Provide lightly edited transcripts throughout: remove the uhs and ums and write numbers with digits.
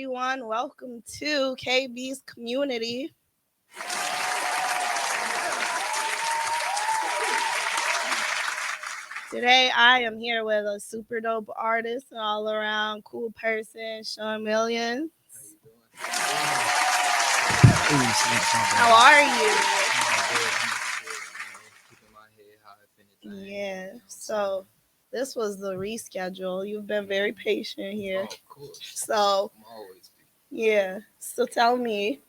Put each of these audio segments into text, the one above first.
everyone. Welcome to KB's community. Today, I am here with a super dope artist and all around cool person, Shun Millions. How are you? Keeping my head high, anything. Yeah, so this was the reschedule. You've been very patient here. Oh, of course. So, I'm always yeah. So tell me,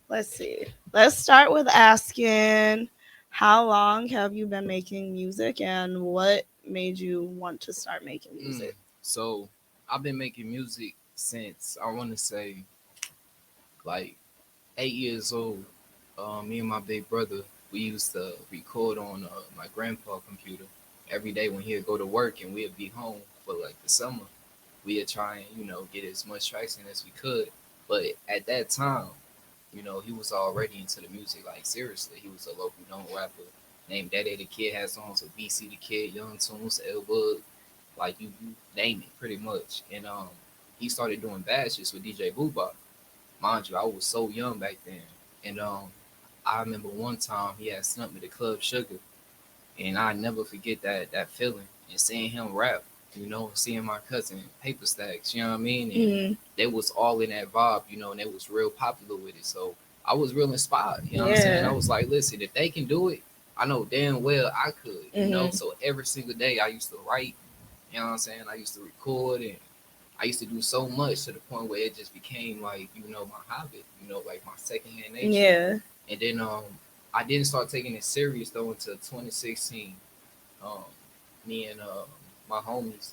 let's see. Let's start with asking how long have you been making music and what made you want to start making music? So I've been making music since I want to say like 8 years old. Me and my big brother, we used to record on my grandpa's computer every day when he'd go to work and we'd be home for like the summer. We'd try and get as much traction as we could. But at that time, he was already into the music. Like seriously, he was a local known rapper named Daddy the Kid. Had songs with BC the Kid, Young Tunes, Elbud, like you name it, pretty much. And he started doing bashes with DJ Boobop. Mind you, I was so young back then. And I remember one time he had snubbed me to Club Sugar, and I never forget that feeling and seeing him rap. Seeing my cousin Paper Stacks, you know what I mean? And they was all in that vibe, and they was real popular with it. So I was real inspired, you know what I'm saying? I was like, listen, if they can do it, I know damn well I could. So every single day I used to write, you know what I'm saying? I used to record, and I used to do so much to the point where it just became like, my hobby, like my secondhand nature. Yeah. And then I didn't start taking it serious though until 2016. Um, Me and my homies,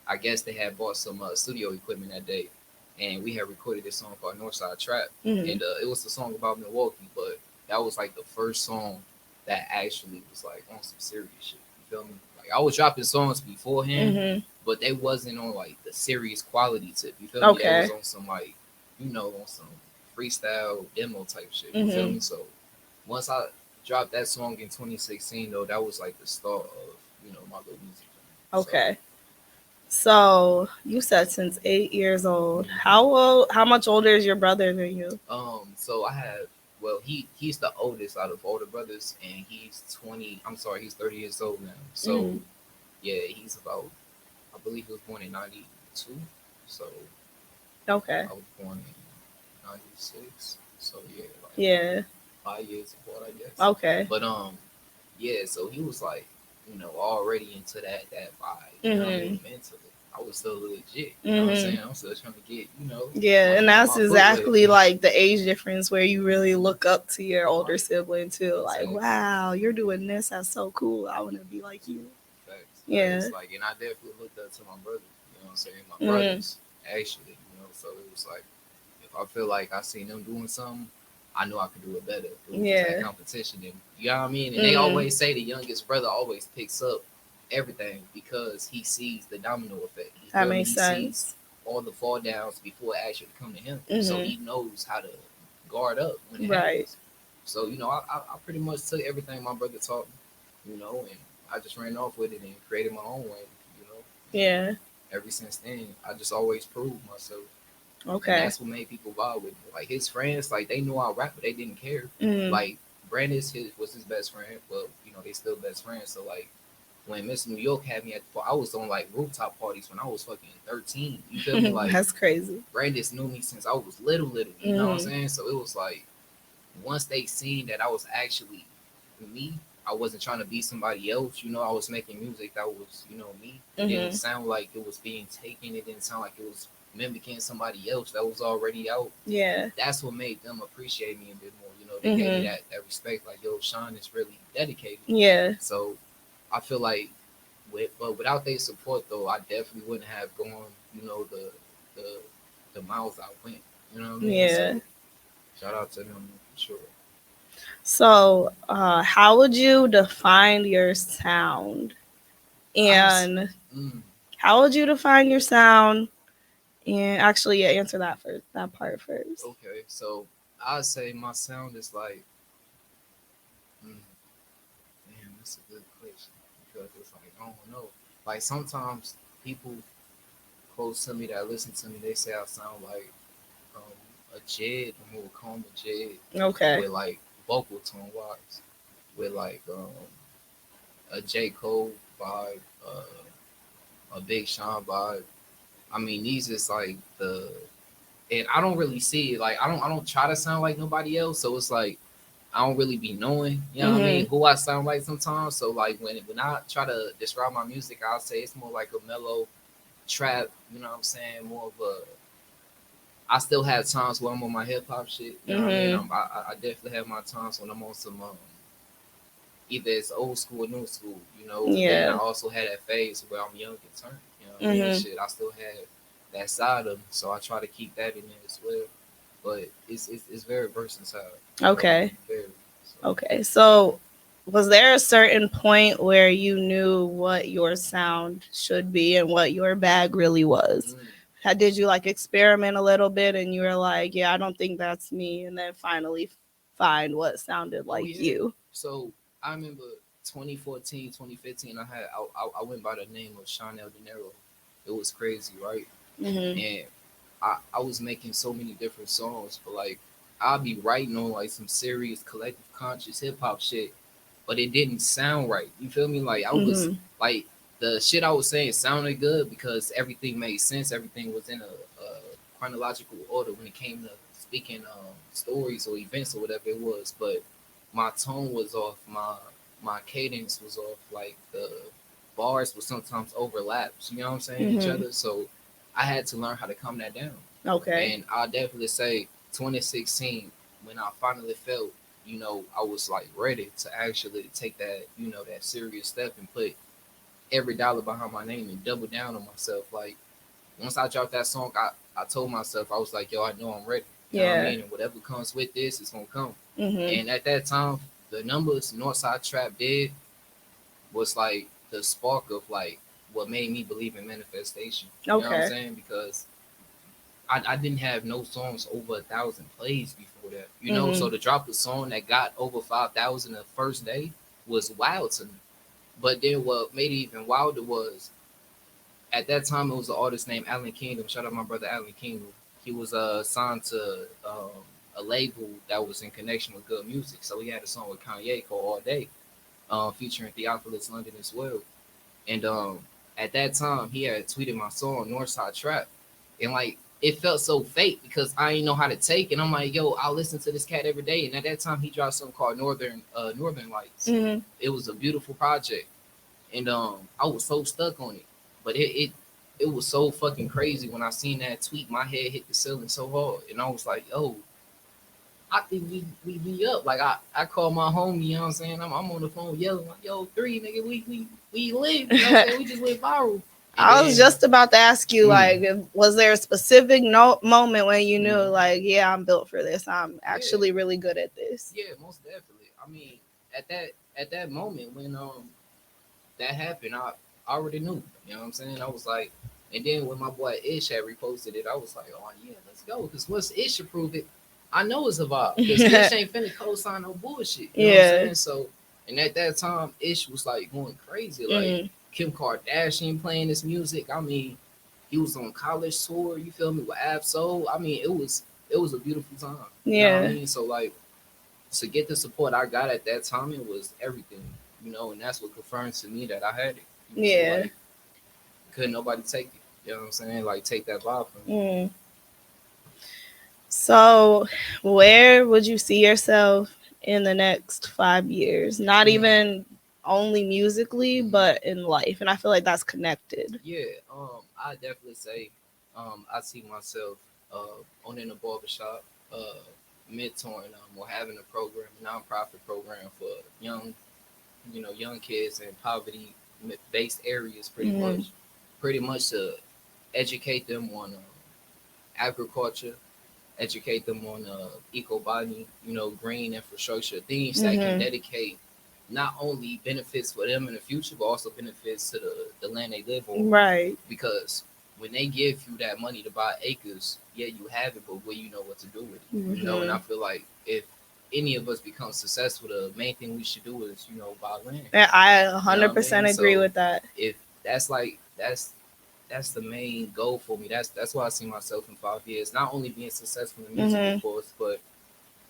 I guess they had bought some studio equipment that day, and we had recorded this song called Northside Trap, and it was a song about Milwaukee, but that was like the first song that actually was like on some serious shit. You feel me? Like I was dropping songs beforehand, but they wasn't on like the serious quality tip. You feel me? They was on some like, on some freestyle demo type shit. You feel me? So once I dropped that song in 2016, though, that was like the start of my little music journey. Okay. So you said since 8 years old. How much older is your brother than you? So I have, well, he's the oldest out of older brothers, and he's 20. I'm sorry, he's 30 years old now. So yeah, he's about, I believe he was born in '92. So okay, I was born in '96. So yeah, like yeah, 5 years apart, I guess. Okay. But yeah, so he was like, already into that vibe. You know what I mean? Mentally. I was still legit. You know what I'm saying? I'm still trying to get, Yeah, and that's my exactly like the age difference where you really look up to your older sibling too. Like, Exactly. wow, you're doing this. That's so cool. I want to be like you. Facts. Yeah. Like, and I definitely looked up to my brother. You know what I'm saying? My brothers, actually. So it was like, if I feel like I seen them doing something, I knew I could do it better. It was just that competition. And you know what I mean? And they always say the youngest brother always picks up everything because he sees the domino effect. That makes He sense. sees all the fall downs before it actually come to him. So he knows how to guard up when it happens. So, I pretty much took everything my brother taught me, and I just ran off with it and created my own way. Yeah. Ever since then, I just always proved myself. Okay. And that's what made people vibe with me. Like his friends, like they knew I rap, but they didn't care. Like Brandis was his best friend, but they still best friends. So like when Miss New York had me I was on like rooftop parties when I was fucking 13. You feel me? Like that's crazy. Brandis knew me since I was little. You know what I'm saying? So it was like once they seen that I was actually me, I wasn't trying to be somebody else. I was making music that was, me. It didn't sound like it was being taken. It didn't sound like it was mimicking somebody else that was already out. Yeah. That's what made them appreciate me a bit more. They gave me that respect. Like, yo, Shun is really dedicated. Yeah. So I feel like, but without their support, though, I definitely wouldn't have gone, the miles I went. You know what I mean? Yeah. So, shout out to them for sure. So, how would you define your sound? And how would you define your sound? And actually, yeah, answer that first. That part first. Okay, so I'd say my sound is like, damn, that's a good question because it's like I don't know. Like sometimes people close to me that listen to me, they say I sound like a Jed, a more calmer Jed, Okay. with like vocal tone wise, with like a J Cole vibe, a Big Sean vibe. I mean, these is like the, and I don't really see it. Like I don't try to sound like nobody else, so it's like I don't really be knowing, you know what I mean, Mhm. who I sound like sometimes. So like when I try to describe my music, I'll say it's more like a mellow trap. You know what I'm saying? More of a. I still have times where I'm on my hip hop shit. You know what I mean? Mhm. I definitely have my times when I'm on some either it's old school or new school. You know, but then I Yeah. also had that phase where I'm young and turn. You know what I mean? Mhm. Shit, I still have that side of me, so I try to keep that in there as well. But it's very versatile. You know, Okay. very. So. Okay. So, was there a certain point where you knew what your sound should be and what your bag really was? Mm. Did you like experiment a little bit and you were like, yeah, I don't think that's me, and then finally find what sounded Oh like yeah. you? So I remember 2014, 2015. I went by the name of Shun. It was crazy, right? Mhm. And I was making so many different songs, but like I'll be writing on like some serious collective conscious hip hop shit, but it didn't sound right. You feel me? Like I was Mhm. like the shit I was saying sounded good because everything made sense. Everything was in a chronological order when it came to speaking stories or events or whatever it was. But my tone was off. My cadence was off. Like the bars would sometimes overlap. You know what I'm saying? Each Mhm. other. So I had to learn how to calm that down. Okay. And I'll definitely say 2016 when I finally felt, I was like ready to actually take that, that serious step and put every dollar behind my name and double down on myself. Like once I dropped that song, I told myself, I was like, yo, I know I'm ready. You know what I Yeah. mean? And whatever comes with this, it's gonna come. Mhm. And at that time, the numbers Northside Trap did was like the spark of like what made me believe in manifestation. You know what I'm Okay. saying? Because I didn't have no songs over 1,000 plays before that. So Mhm. to drop a song that got over 5,000 the first day was wild to me. But then what made it even wilder was at that time it was an artist named Allen Kingdom. Shout out my brother Allen Kingdom. He was signed to a label that was in connection with good music. So he had a song with Kanye called All Day, featuring Theophilus London as well. And at that time, he had tweeted my song Northside Trap, and like it felt so fake because I didn't know how to take it. I'm like, yo, I'll listen to this cat every day. And at that time, he dropped something called Northern Lights. Mhm. It was a beautiful project, and I was so stuck on it. But it was so fucking crazy when I seen that tweet. My head hit the ceiling so hard, and I was like, yo, I think we be up. Like I called my homie, you know what I'm saying? I'm on the phone yelling like, yo, three nigga, we live, you know what I'm saying? We just went viral. And I was then just about to ask you, mm, like, was there a specific moment when you knew, mm, like, yeah, I'm built for this. I'm yeah, actually really good at this. yeah, most definitely. I mean, at that moment when that happened, I already knew. You know what I'm saying? I was like, and then when my boy Ish had reposted it, I was like, oh yeah, let's go. Because once Ish approved it, I know it's a vibe. Because Ish ain't finna co-sign no bullshit. You know what I'm Yeah. saying? So, and at that time, Ish was like going crazy. Like Mm. Kim Kardashian playing this music. I mean, he was on college tour. You feel me with Absol. I mean, it was a beautiful time. You know what I Yeah. mean? So like to get the support I got at that time, it was everything. And that's what confirms to me that I had it. Yeah. Like couldn't nobody take it. You know what I'm saying? Like take that vibe from me. Mm. So, where would you see yourself in the next 5 years? Not Mm, even only musically, mhm. but in life. And I feel like that's connected. Yeah, I definitely say, I see myself owning a barbershop, mentoring or having a program, a nonprofit program for young kids in poverty based areas, Mm. pretty much to educate them on agriculture, educate them on eco botany, green infrastructure, things that can Mhm. dedicate not only benefits for them in the future, but also benefits to the land they live on. Right. Because when they give you that money to buy acres, yeah, you have it, but will you know what to do with it? And I Mhm. feel like if any of us become successful, the main thing we should do is, buy land. Yeah, I You know what I 100% mean? agree So with that. if that's like that's the main goal for me. That's why I see myself in 5 years. Not only being successful in music, Mhm. of course, but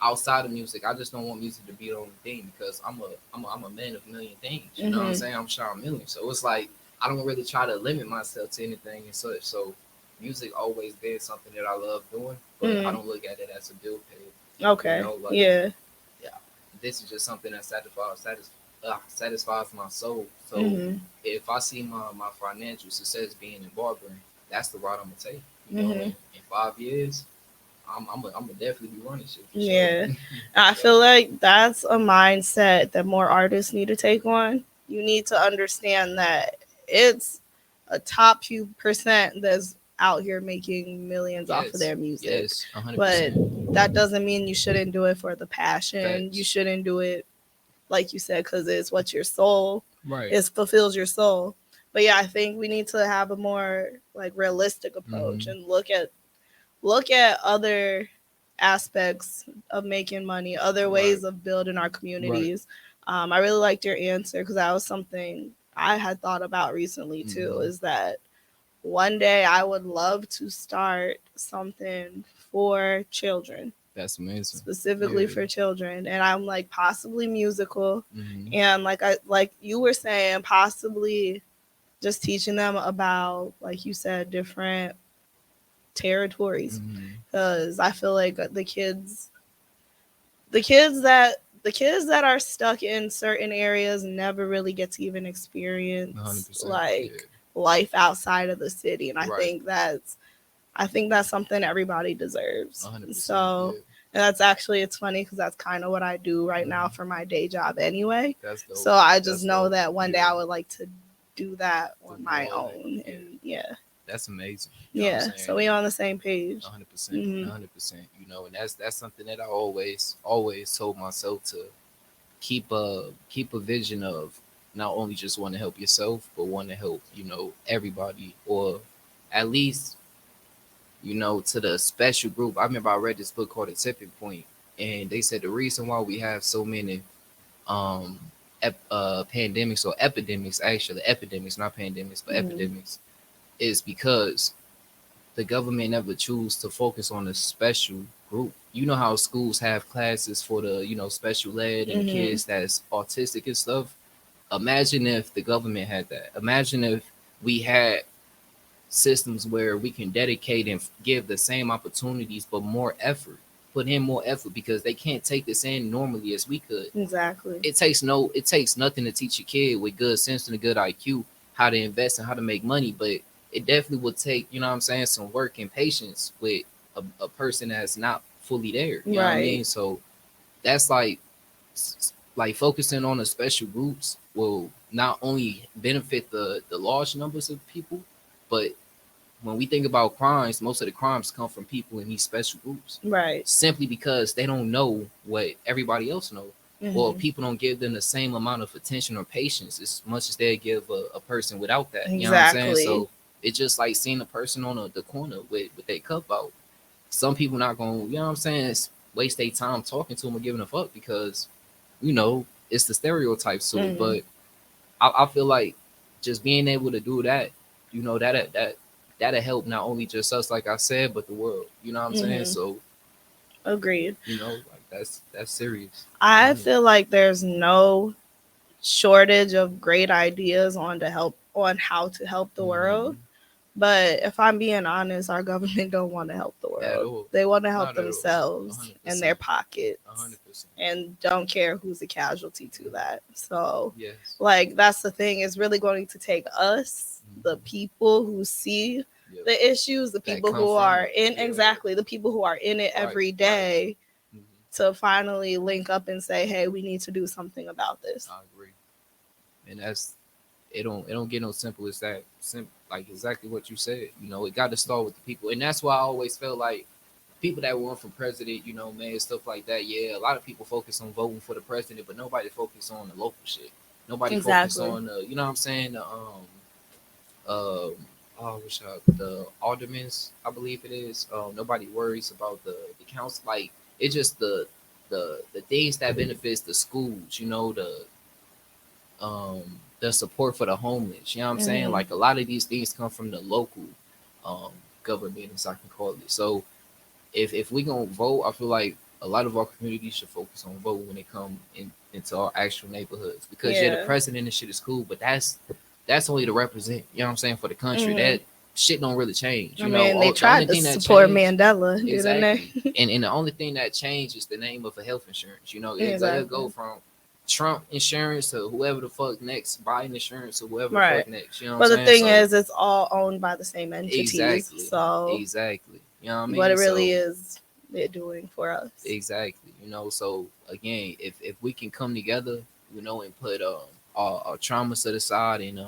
outside of music. I just don't want music to be the only thing because I'm a man of a million things. You know what I'm Mhm. saying? I'm Sean Million. So it's like I don't really try to limit myself to anything and such. So music always been something that I love doing, but I Mhm. don't look at it as a bill pay. You Okay. know, like Yeah. yeah, this is just something that satisfies my soul. So Mhm. if I see my financial success being in barbering, that's the route I'm gonna take. You know, Mhm. in 5 years, I'm gonna definitely be running shit for sure. Yeah. I feel like that's a mindset that more artists need to take on. You need to understand that it's a top few percent that's out here making millions off of Yes, their music. yes, 100%. But that doesn't mean you shouldn't do it for the passion. You Facts. shouldn't do it, like you said, because it's what your soul, Right. it fulfills your soul. But yeah, I think we need to have a more like realistic approach Mm-hmm. and look at other aspects of making money, other Right. ways of building our Right. communities. I really liked your answer because that was something I had thought about recently too. Mm-hmm. Is that one day I would love to start something for children, That's amazing. specifically Yeah. for children, and I'm like possibly musical, Mm-hmm. and like you were saying, possibly just teaching them about, like you said, different territories, Mm-hmm. because I feel like the kids that are stuck in certain areas never really get to even experience 100%. Yeah. like life outside of the city, and I Right. think that's something everybody deserves. 100%. So, Yeah. and that's actually, it's funny because that's kind of what I do right now Mm-hmm. for my day job anyway. That's dope. So I just That's know dope. that one day Yeah. I would like to do that Do on my more of that. own, Yeah. and yeah, That's amazing. You know what I'm yeah. So saying? we And on the same page. 100%, Hmm. 100%. You know, and that's something that I always told myself to keep a vision of not only just want to help yourself, but want to help everybody, or at least to the special group. I remember I read this book called A Tipping Point, and they said the reason why we have so many um pandemics or epidemics, actually epidemics, not pandemics, but Hmm. epidemics, is because the government never choose to focus on a special group. You know how schools have classes for the special ed and the Hmm. kids that's autistic and stuff. Imagine if the government had that. Imagine if we had systems where we can dedicate and give the same opportunities but more effort, put in more effort, because they can't take this in normally as we could. Exactly. It takes nothing to teach a kid with good sense and a good IQ how to invest and how to make money, but it definitely would take, what I'm saying, some work and patience with a person that's not fully there. You know what I Right. mean? So that's like focusing on the special groups will not only benefit the large numbers of people, but when we think about crimes, most of the crimes come from people in these special groups, Right. simply because they don't know what everybody else know, or Hmm. people don't give them the same amount of attention or patience as much as they give a person without that. You know what I'm saying? Exactly. So it's just like seeing a person on the corner with their cup out. Some people not going, to, what I'm saying, waste their time talking to them or giving a fuck because, it's the stereotypes to it. Hmm. But I feel like just being able to do that, that'll help not only just us, like I said, but the world. You know what I'm saying? Hmm. So Agreed. like that's serious. I 100. feel like there's no shortage of great ideas on how to help the world. Mm-hmm. But if I'm being honest, our government don't want to help the At world. all. They want to help Not at all. A themselves hundred and their percent. A pockets hundred percent. and don't care who's a casualty to that. So, Yes. like, that's the thing. It's really going to take us, the Mm-hmm. people who see Yep. the issues, the That people who confront are it. in, Yeah. exactly, the people who are in it Right. every Right. day, Mm-hmm. to finally link up and say, hey, we need to do something about this. I agree. And it don't get no simple as that. Like exactly what you said. It got to start with the people, and that's why I always felt like people that run for president, man, stuff like that. Yeah, a lot of people focus on voting for the president, but nobody focus on the local shit. Nobody focus Exactly. on you know what I'm saying, um oh, the aldermans, I believe it is. Nobody worries about the council. Like it's just the things that benefits the schools. The the support for the homeless. You know what I'm saying? Mhm. Like a lot of these things come from the local um, government, as I can call it. So if we gonna vote, I feel like a lot of our communities should focus on voting when it come into our actual neighborhoods. Because yeah, the Yeah. president and shit is cool, but that's only to represent. You know what I'm saying, for the country. Mhm. That shit don't really change. I You know, mean, they the only tried to thing that support changed Mandela, didn't they? exactly, and the only thing that changed is the name of a health insurance. You know, it'll go Exactly. from Trump insurance to whoever the fuck next, Biden insurance or whoever the Right. fuck next. You know what I'm But the saying? thing So is, it's all owned by the same entities. exactly, So exactly. You know what I what mean? it really So is, they're doing for us. exactly. You know, so again, if we can come together, you know, and put our traumas to the side and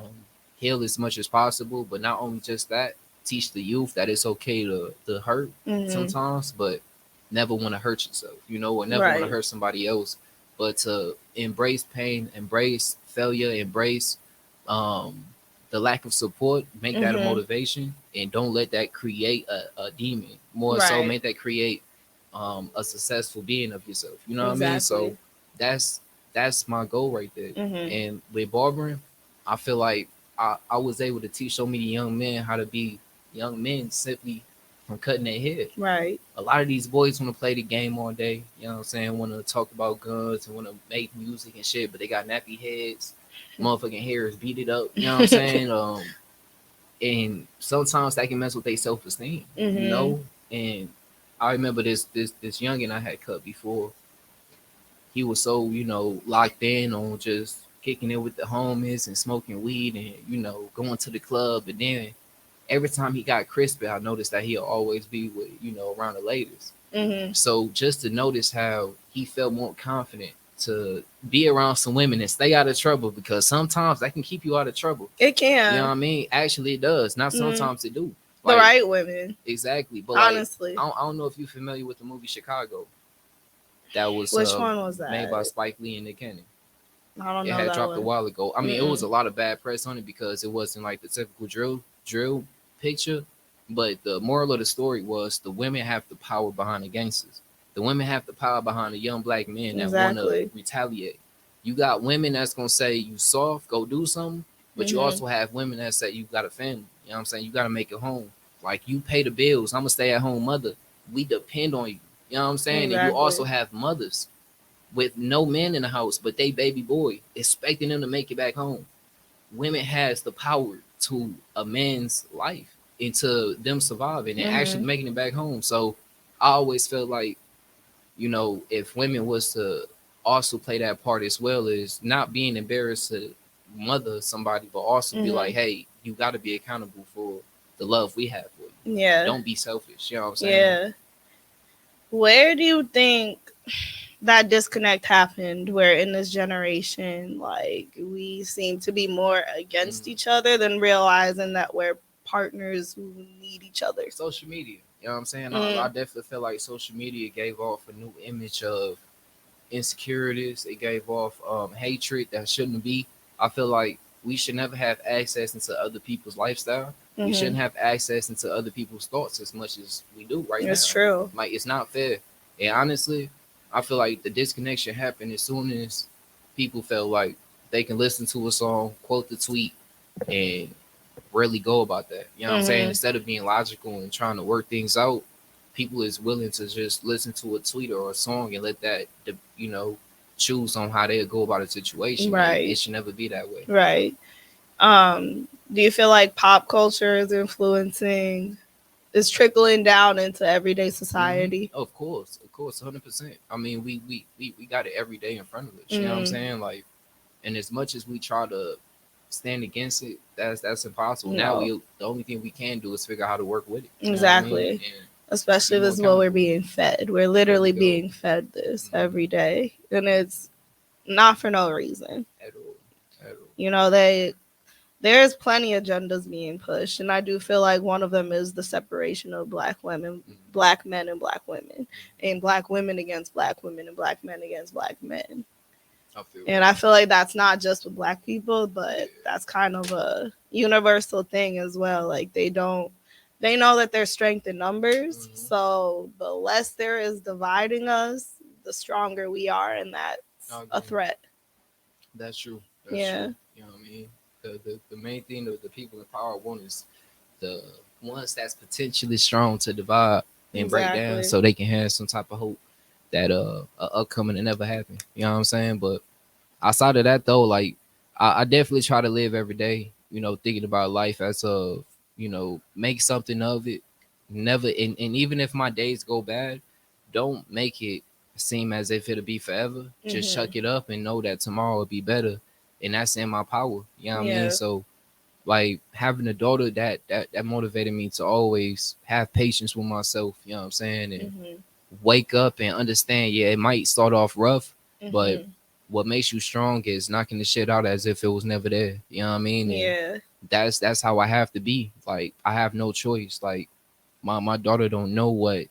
heal as much as possible, but not only just that, teach the youth that it's okay to hurt Hmm. sometimes, but never want to hurt yourself, you know, or never want to Right. hurt somebody else, but to embrace pain, embrace failure, embrace um the lack of support, make that a Hmm. motivation, and don't let that create a demon. More so, Right. make that create a successful being of yourself. You know what I mean? So Exactly. that's that's my goal right there. Hmm. And with barbering, I feel like I was able to teach so many young men how to be young men simply from cutting their hair. Right. A lot of these boys want to play the game all day. You know what I'm saying? Want to talk about guns and want to make music and shit, but they got nappy heads. Motherfucking hair is beat it up. You know what I'm saying? And sometimes that can mess with their self esteem. You Hmm. know, and I remember this youngin I had cut before. He was so locked in on just kicking it with the homies and smoking weed and going to the club. And then every time he got crispy, I noticed that he'll always be with around the ladies. Hmm. So just to notice how he felt more confident to be around some women and stay out of trouble, because sometimes that can keep you out of trouble. It You know what can. I mean? Actually, it does. Not Mm. sometimes it do. The Like right women, exactly, but like honestly. I don't know if you're familiar with the movie Chicago that was Which one was made by that? Spike Lee and Nick Cannon. I don't It know had that dropped a one. while ago. I mean, it was Mm-mm. a lot of bad press on it because it wasn't like the typical drill picture. But the moral of the story was the women have the power behind the gangsters. The women have the power behind the young black men that want to Exactly. retaliate. You got women that's gonna say you soft, go do something, but you Hmm. also have women that say you got a family. You know what I'm saying? You got to make it home. Like you pay the bills. I'm a stay at home mother. We depend on you. You know what I'm saying? And you also Exactly. have mothers with no man in the house, but they baby boy, expecting them to make it back home. Women has the power to a man's life into them surviving and actually Hmm. making it back home. So I always felt like, if women was to also play that part as well as not being embarrassed to mother somebody, but also be Hmm. like, hey, you got to be accountable for the love we have for you. Yeah. Don't be selfish. You know what I'm saying? Yeah. Where do you think that disconnect happened, where in this generation, like, we seem to be more against Mm. each other than realizing that we're partners who need each other? Social media. You know what I'm saying? I Mm. definitely feel like social media gave off a new image of insecurities. It gave off hatred that shouldn't be. I feel like we should never have access into other people's lifestyle. We Hmm. shouldn't have access into other people's thoughts as much as we do right It's now. true. Like it's not fair. And honestly, I feel like the disconnection happened as soon as people felt like they can listen to a song, quote the tweet, and really go about that. You know what I'm saying? Hmm. Instead of being logical and trying to work things out, people is willing to just listen to a tweet or a song and let that, choose on how they'll go about a situation. And Right. it should never be that way. Right. Do you feel like pop culture is influencing, is trickling down into everyday society? Of course, 100%. I mean, we got it every day in front of us. You know what I'm Mm. saying? Like, and as much as we try to stand against it, that's impossible. Now No. the only thing we can do is figure out how to work with it. You know what I mean? Exactly. And Especially be if more this is what we're accountable. being fed. We're There we literally go. being fed this Hmm. every day. And it's not for no reason. At all. At all. You know, there's plenty of agendas being pushed, and I do feel like one of them is the separation of black women, Hmm. black men and black women, Hmm. and black women against black women and black men against black men. I feel And that. I feel like that's not just with black people, but Yeah. that's kind of a universal thing as well. Like, they know that there's strength in numbers. Hmm. So the less there is dividing us, the stronger we are, and I that's a agree. threat. That's true. That's Yeah, true. You know what I mean? The main thing that the people in power want is the ones that's potentially strong to divide and break down, exactly. so they can have some type of hope that a upcoming and never happen. You know what I'm saying? But outside of that though, like I definitely try to live every day, thinking about life as of, make something of it. Never and even if my days go bad, don't make it seem as if it'll be forever. Just Mhm. chuck it up and know that tomorrow will be better. And that's in my power. You know what I mean? Yeah. So like having a daughter that motivated me to always have patience with myself, you know what I'm saying? And Mhm. wake up and understand, yeah, it might start off rough, but Mhm. what makes you strong is knocking the shit out as if it was never there. You know what I mean? And Yeah. that's how I have to be. Like I have no choice. Like my daughter don't know what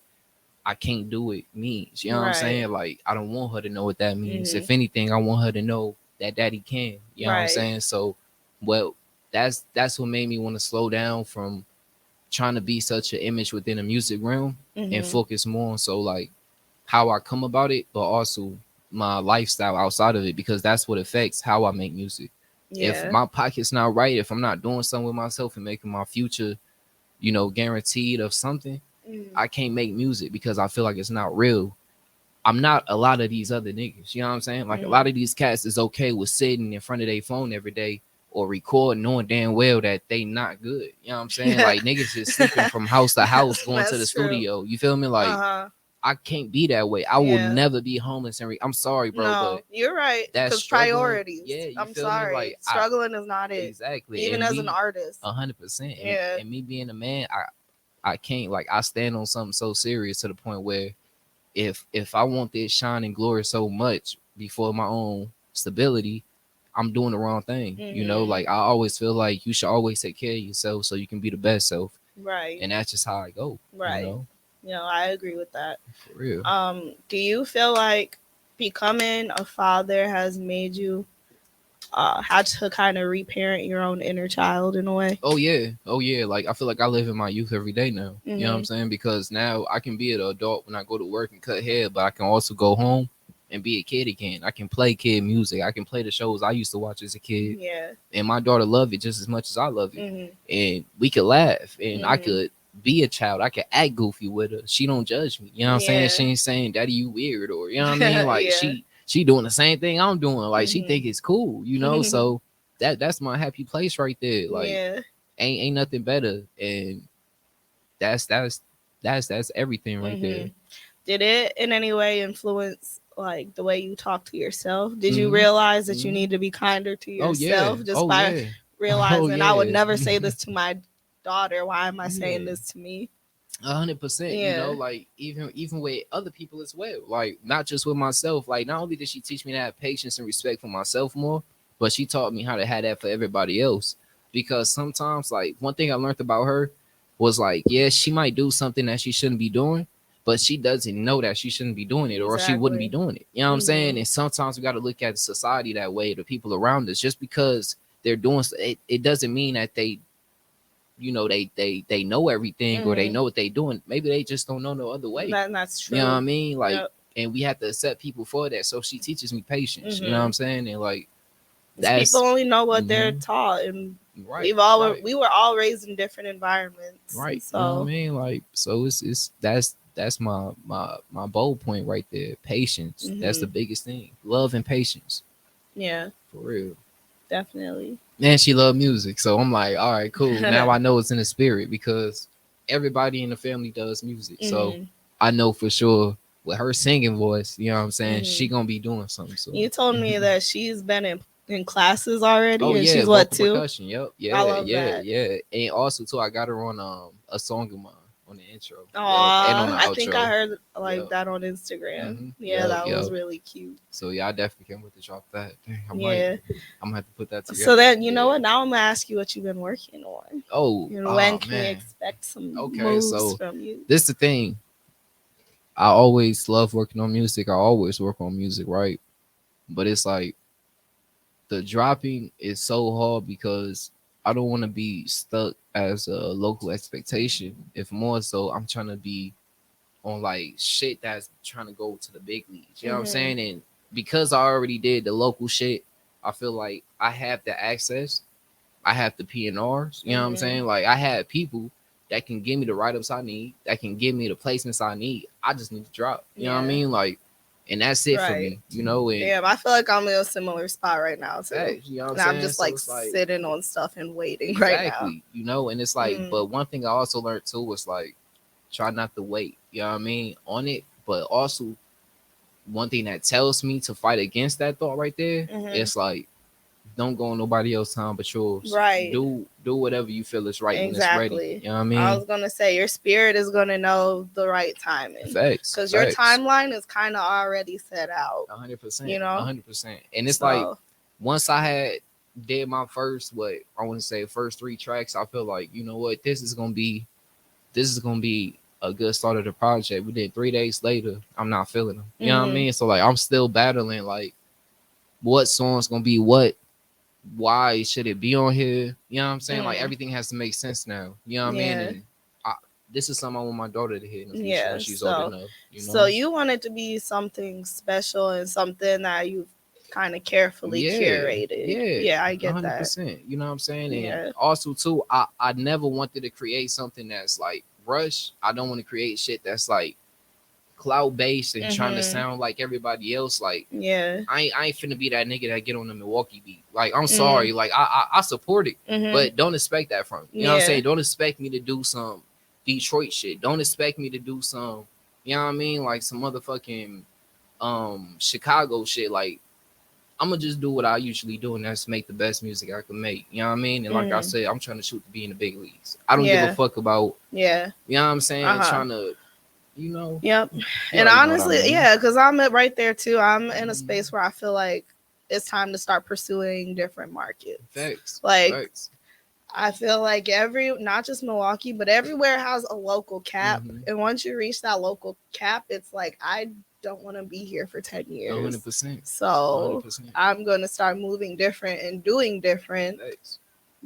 I can't do it means. You know what I'm Right. saying? Like I don't want her to know what that means. Mhm. If anything, I want her to know that daddy can. You know what I'm Right. saying? So well, that's what made me want to slow down from trying to be such an image within the music realm and Mhm. focus more on so like how I come about it, but also my lifestyle outside of it, because that's what affects how I make music. If Yeah. my pocket's not right, if I'm not doing something with myself and making my future, guaranteed of something, Mhm. I can't make music because I feel like it's not real. I'm not a lot of these other niggas. You know what I'm saying? Like a Mhm. lot of these cats is okay with sitting in front of their phone every day or recording knowing damn well that they not good. You know what I'm saying? Yeah. Like niggas is sleeping from house to house going to the That's true. studio. You feel me? Like Uh-huh. I can't be that way. I will Yeah. never be homeless and I'm sorry, bro, but No, you're right. that Cause struggling, priorities. yeah, you I'm feel me? Like sorry. Struggling is not it. exactly. Even And as an me artist. 100%. And, Yeah. and me being a man, I can't like I stand on something so serious to the point where if I want this shine and glory so much before my own stability, I'm doing the wrong thing. Mhm. Like I always feel like you should always take care of yourself so you can be the best self. Right. And that's just how I go, Right. I agree with that. for real. Do you feel like becoming a father has made you had to kind of reparent your own inner child in a way? Oh yeah. Oh yeah. Like I feel like I live in my youth every day now. You know what I'm Mhm. saying? Because now I can be an adult when I go to work and cut hair, but I can also go home and be a kid again. I can play kid music. I can play the shows I used to watch as a kid. Yeah. And my daughter love it just as much as I love it. Mhm. And we could laugh and I Mhm. could be a child. I could act goofy with her. She don't judge me. You know what I'm saying? She Yeah. ain't saying, Daddy, you weird, or you know what I mean? Like Yeah. she doing the same thing I'm doing. Like she Mhm. think it's cool. So that's my happy place right there. Like Yeah. ain't nothing better. And that's that's that's everything right there. Mhm. Did it in any way influence like the way you talk to yourself? Did you Mm-hmm. realize that you Mm-hmm. need to be kinder to Oh yeah. yourself just Oh by yeah. Oh realizing I would yeah. never say this to my daughter? Why am I saying Yeah. this to me? 100%, Yeah. like even with other people as well, like not just with myself. Like not only did she teach me to have patience and respect for myself more, but she taught me how to have that for everybody else. Because sometimes, like one thing I learned about her was like, yeah, she might do something that she shouldn't be doing, but she doesn't know that she shouldn't be doing it or she wouldn't be Exactly. doing it. You know what I'm saying? Mhm. And sometimes we got to look at society that way, the people around us. Just because they're doing it doesn't mean that they know everything or they Mhm. know what they doing. Maybe they just don't know no other way. That's You know what I true. mean? Like, Yep. and we have to accept people for that. So she teaches me patience. You know what I'm Mhm. saying? And like People that's only know what they're hmm taught, and right, we were all raised in different environments, right. You know what I so. mean? Like, so it's that's my bold point right there. Patience. That's the Mhm. biggest thing. Love and patience. Yeah, For real. definitely. And she loved music. So I'm like, all right, cool. Now I know it's in the spirit because everybody in the family does music. So Mhm. I know for sure with her singing voice, you know what I'm saying, she Mhm. gonna be doing something soon. You told me that she's been in classes already, Oh and yeah, she's what vocal too? percussion. Yep. I Yeah, love yeah, that. yeah. And also too, I got her on a song of mine on the intro. Yep. And on the Aw, I think I outro. heard like Yep. that on Instagram. Yeah, Yep. that was Yep. really cute. So yeah, I definitely can't wait to drop that. Dang, I might. Yeah. I'm gonna have to put that So together. then, you know Yeah. what? Now I'm gonna ask you what you've been working on, and when Oh can we man. expect some Okay, moves so from you? this is the thing. I always love working on music. I always work on music, right? But it's like the dropping is so hard because I don't want to be stuck as a local expectation. If more so, I'm trying to be on like shit that's trying to go to the big leagues. You know what I'm Mhm. saying? And because I already did the local shit, I feel like I have the access. I have the PNRs. You know what I'm Mhm. saying? Like I have people that can give me the write ups I need, that can give me the placements I need. I just need to drop. You know what I Yeah. mean? Like, and that's it for Right. me. You know, and Damn, I feel like I'm in a similar spot right now too. facts. You know what I'm And I'm saying? just So like it's like sitting on stuff and waiting right now. exactly. You know, and it's like, Mm. but one thing I also learned too was like try not to wait. You know what I mean on it, but also one thing that tells me to fight against that thought right there, Mhm. it's like don't go on nobody else's time but yours. Right. Do whatever you feel is right when it's ready. Exactly. You know what I I mean? was gonna say your spirit is gonna know the right timing Facts, because your facts. timeline is kind of already set out. 100%, You know. 100%. And it's like So. once I had did my first what I want to say first 3 tracks, I feel like you know what this is gonna be a good start of the project. But then 3 days later, I'm not feeling them. You know what I Mhm. mean? So like I'm still battling like what song's gonna be what, why should it be on here? You know what I'm saying? Like Mm. everything has to make sense now. You know what I mean? Yeah. And I, this is something I want my daughter to hear in the future when Yeah. she's old So. enough. You So know? you want it to be something special and something that you've kind of carefully Yeah, curated. yeah, Yeah, I a get hundred that. percent. You know what I'm saying? And Yeah. also too, I never wanted to create something that's like rush. I don't want to create shit that's like cloud based and trying to Mhm. sound like everybody else. Like Yeah. I ain't finna be that nigga that get on the Milwaukee beat. Like I'm Mhm. sorry, like I support it, Mhm. but don't expect that from me. You know what I'm Yeah. saying? Don't expect me to do some Detroit shit. Don't expect me to do some, you know what I mean? Like some motherfucking Chicago shit. Like I'm gonna just do what I usually do, and that's make the best music I can make. You know what I mean? And like I Mhm. said, I'm trying to shoot to be in the big leagues. I don't give a Yeah. fuck about, Yeah. you know what I'm saying? Uh-huh. Trying to, you know, Yep. you And already know what I honestly, mean. yeah, because I'm right there too. I'm in a Mhm. space where I feel like it's time to start pursuing different markets. Facts, Like facts. I feel like not just Milwaukee, but everywhere has a local cap. Mm-hmm. And once you reach that local cap, it's like I don't want to be here for 10 years. 100%, So 100%. I'm going to start moving different and doing different Facts.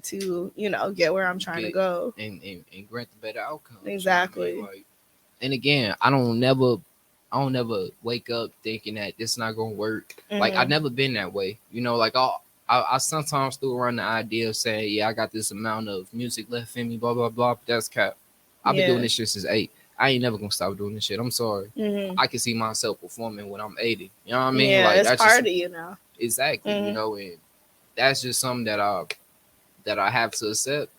to, get where I'm trying to Get go. and grant the better outcomes. You know what I mean? Exactly. Like, and again, I don't never wake up thinking that this not gonna work. Like I Mm-hmm. never been that way. You know, like I sometimes threw around the idea of saying, yeah, I got this amount of music left in me, blah blah blah. But that's cap. I've been doing Yeah. this shit since 8. I ain't never gonna stop doing this shit. I'm sorry. Mm-hmm. I can see myself performing when I'm 80. You know what I mean? Yeah, Like it's that's just part of you now. exactly, you Mm-hmm. know, and that's just something that I have to accept,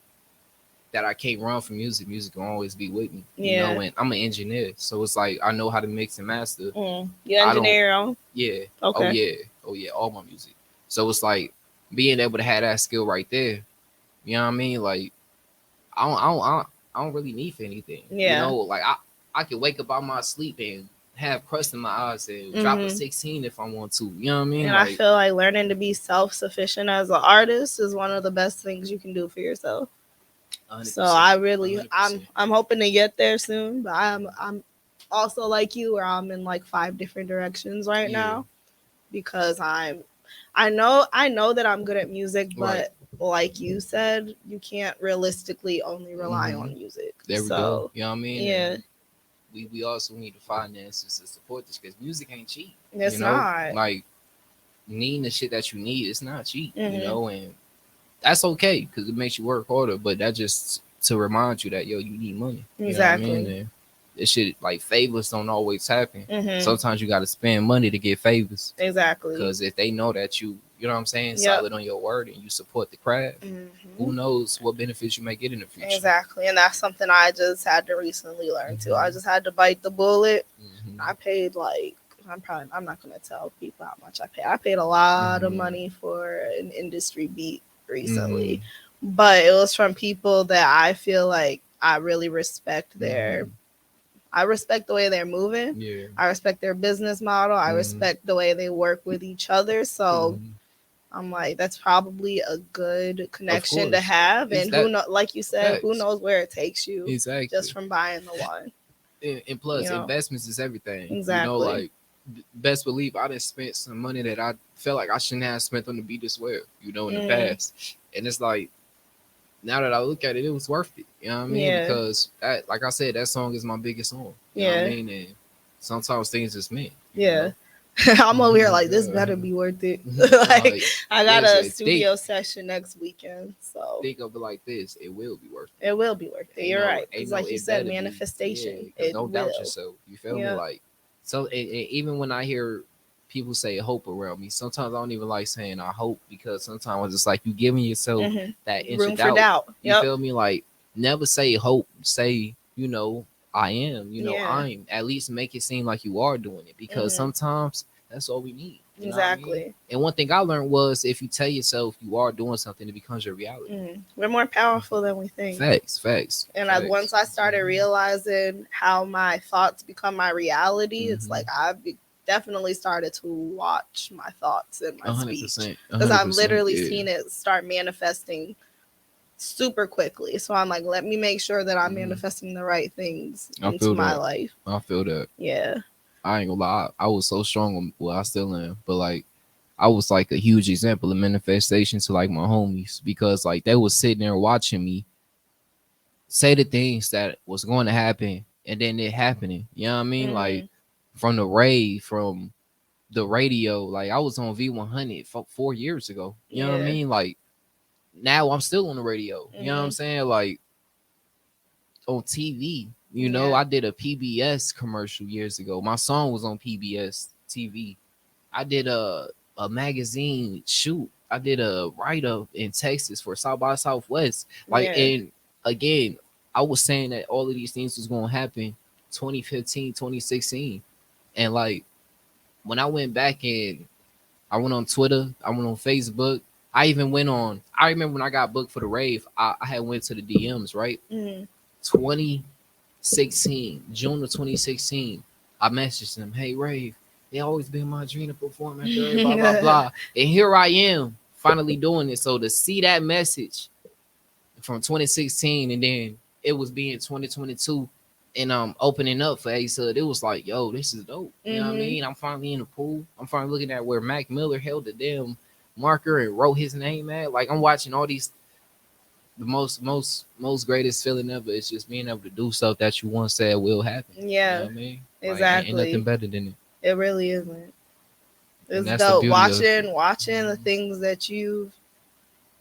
that I can't run from music. Music will always be with me, you know. Yeah. And I'm an engineer, so it's like I know how to mix and master. You I don't, engineer your own? yeah, oh Okay. yeah, oh yeah, all my music. So it's like being able to have that skill right there. You know what I mean? Like I don't really need for anything. You Yeah. know, like I can wake up out my sleep and have crust in my eyes and drop a Mm-hmm. 16 if I want to. You know what I mean? And I Like feel like learning to be self sufficient as an artist is one of the best things you can do for yourself. So 100%, I really, I'm 100%. I'm hoping to get there soon. But I'm also like you, where I'm in like 5 different directions right Yeah, now because I know that I'm good at music, right. but like you said, you can't realistically only rely Hmm. on music. There we go. So You know what I mean? yeah, And we also need the finances to support this because music ain't cheap. You it's know, not. like needing the shit that you need, it's not cheap. You Hmm. know, and that's okay because it makes you work harder. But that just to remind you that yo, you need money. You know what I mean? Exactly. And this shit like favors don't always happen. Hmm. Sometimes you got to spend money to get favors Exactly. because if they know that you know what I'm saying, Yep. solid on your word and you support the craft, Hmm. who knows what benefits you may get in the future. Exactly. And that's something I just had to recently learn too. I Hmm. just had to bite the bullet. I Hmm. paid like I'm not gonna tell people how much I paid. I paid a lot of Hmm. money for an industry beat Hmm. recently. But it was from people that I feel like I really respect Hmm. I respect the way they're moving. Yeah. I respect their business model. I Hmm. respect the way they work with each other. So Hmm. I'm like, that's probably a good Of connection to course. have. Is And who that know, like you said, who facts? knows where it takes you just Exactly. from buying the one, And you plus, know? investments is everything. You know, Exactly. like best believe I done spent some money that I felt like I shouldn't have spent on the beat as well. You know, in the Mm, past, and it's like now that I look at it, it was worth it. You know what I mean? yeah. Because that, like I said, that song is my biggest song. You know what I Yeah. mean? And sometimes things just meant. You Yeah. know. I'm over here like this better be worth it. Like Like, I got a listen, studio session next weekend, so think of it like this: it will be worth it. it will be worth it. You're right, because like you It said, better be. Yeah, manifestation, because it don't doubt will. yourself. You feel me? Yeah. Like, so even when I hear people say hope around me, sometimes I don't even like saying I hope, because sometimes it's like you giving yourself Hmm. that inch Room of for doubt. doubt. You Yep. feel me? Like, never say hope. Say, I am. Yeah. I'm. At least make it seem like you are doing it, because Hmm. sometimes that's all we need. You know what I mean? Exactly. And one thing I learned was, if you tell yourself you are doing something, it becomes your reality. We're more powerful than we think. Facts, facts, And once facts. I started realizing how my thoughts become my reality, it's Mm-hmm. like definitely started to watch my thoughts and my A hundred speech, percent, a because hundred I've percent. literally Yeah. seen it start manifesting super quickly. So I'm like, let me make sure that I'm Hmm. manifesting the right things I into feel my that. life. I feel that. Yeah. I ain't gonna lie. I was so strong. Well, I still am, but like, I was like a huge example of manifestation to like my homies, because like they was sitting there watching me say the things that was going to happen, and then it happening. You know what I mean? Like, Hmm. from the rave, from the radio. Like, I was on V100 4 years ago. You know what I Yeah. mean? Like, now I'm still on the radio. You know what I'm Hmm. saying? Like, on TV. Yeah. I did a PBS commercial years ago. My song was on PBS TV. I did a magazine shoot. I did a write up in Texas for South by Southwest. Like, Yeah. and again, I was saying that all of these things was gonna happen 2015, 2016. And like, when I went back and I went on Twitter, I went on Facebook, I even went on, I remember when I got booked for the rave, I had went to the DMs, right? Hmm. 2016, June of 2016, I messaged them, "Hey Rave, it always been my dream to perform at the Rave, blah blah blah." And here I am, finally doing it. So to see that message from 2016, and then it was being 2022, and opening up for Ace Hood, it was like, yo, this is dope. You know what I Hmm. mean? I'm finally in the pool. I'm finally looking at where Mac Miller held the damn marker and wrote his name at. Like, I'm watching all these, the most greatest feeling ever is just being able to do stuff that you once said will happen. You know Yeah. what I mean? Like, ain't nothing Exactly. better than it. It really isn't. And It's that's the dope beauty of it. watching the things that you've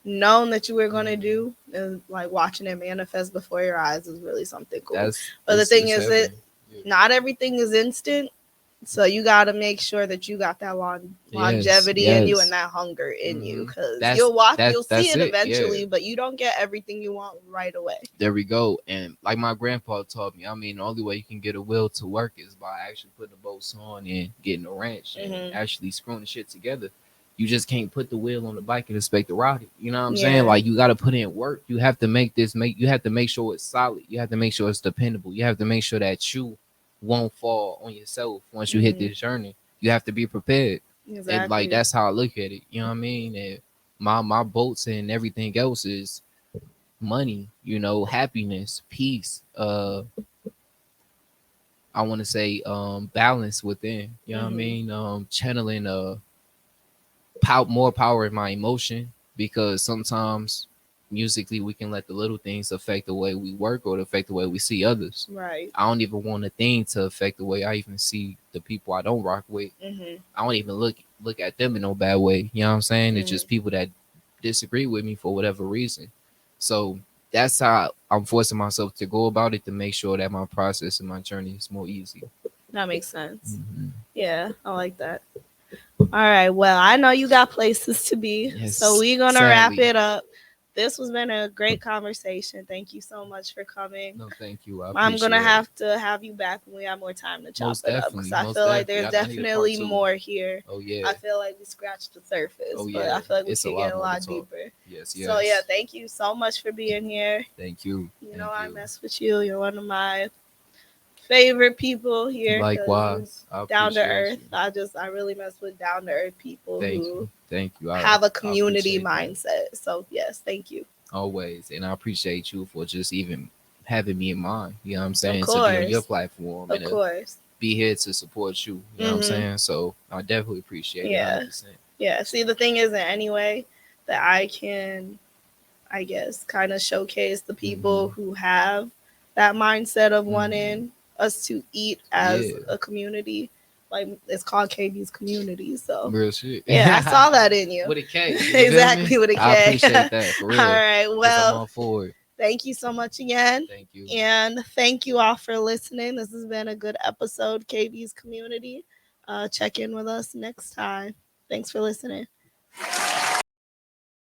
known that you were going to Mhm. do, and like watching it manifest before your eyes is really something cool. That's But the thing it's is heaven. that Yeah. not everything is instant, so you got to make sure that you got that Yes, longevity in you and yes. that hunger in you, Hmm. because That's you'll see that's it it. Yeah. eventually, but you don't get everything you want right away. There we go. And like my grandpa taught me, I mean, the only way you can get a will to work is by actually putting the bolts on and getting a wrench and Hmm. actually screwing the shit together. You just can't put the wheel on the bike and expect to ride it. You know what I'm saying? Yeah. Like, you got to put in work. You have to you have to make sure it's solid. You have to make sure it's dependable. You have to make sure that you won't fall on yourself once you hit Hmm. this journey. You have to be prepared. And like, Exactly. that's how I look at it. You know what I mean? And my bolts and everything else is money, happiness, peace, I want to say balance within, you know what I Hmm. mean? Channeling more power in my emotion, because sometimes musically we can let the little things affect the way we work or affect the way we see others. Right. I don't even want a thing to affect the way I even see the people I don't rock with. Hmm. I don't even look at them in no bad way. You know what I'm saying? It's Hmm. just people that disagree with me for whatever reason. So that's how I'm forcing myself to go about it, to make sure that my process and my journey is more easy. That makes sense. Hmm. Yeah, I like that. All right. Well, I know you got places to be, so Yes, we're gonna wrap sadly. it up. This has been a great conversation. Thank you so much for coming. No, thank you. I I'm gonna appreciate it. have to have you back when we have more time to chop Most it up, because definitely, I most feel like definitely. there's I need a part definitely two. more here. Oh yeah, I feel like we scratched the surface, oh but yeah. I feel like we It's a could get lot a more to lot talk. deeper. Yes, So yeah, yes. thank you so much for being here. Thank you, You know, thank I you. mess with you. You're one of my favorite people here, because you're Likewise, I down to appreciate earth. you. I really mess with down to earth people Thank who you, thank you. have a I community appreciate that. mindset. So yes, thank you. Always. And I appreciate you for just even having me in mind. You know what I'm Of saying? To be on your course, platform and of to course. be here to support you. You know what I'm Mhm. saying? So I definitely appreciate it Yeah, 100%. yeah. See, the thing is, that anyway, that I can, I guess, kind of showcase the Hmm. people who have that mindset of Hmm. wanting us to eat as Yeah. a community. like it's called KB's Community. So Real shit. yeah, I saw that in you. With a K. Exactly, with a K. I appreciate that for real. All right. Well, I'm all for it. Thank you so much again. Thank you. And thank you all for listening. This has been a good episode, KB's Community. Check in with us next time. Thanks for listening.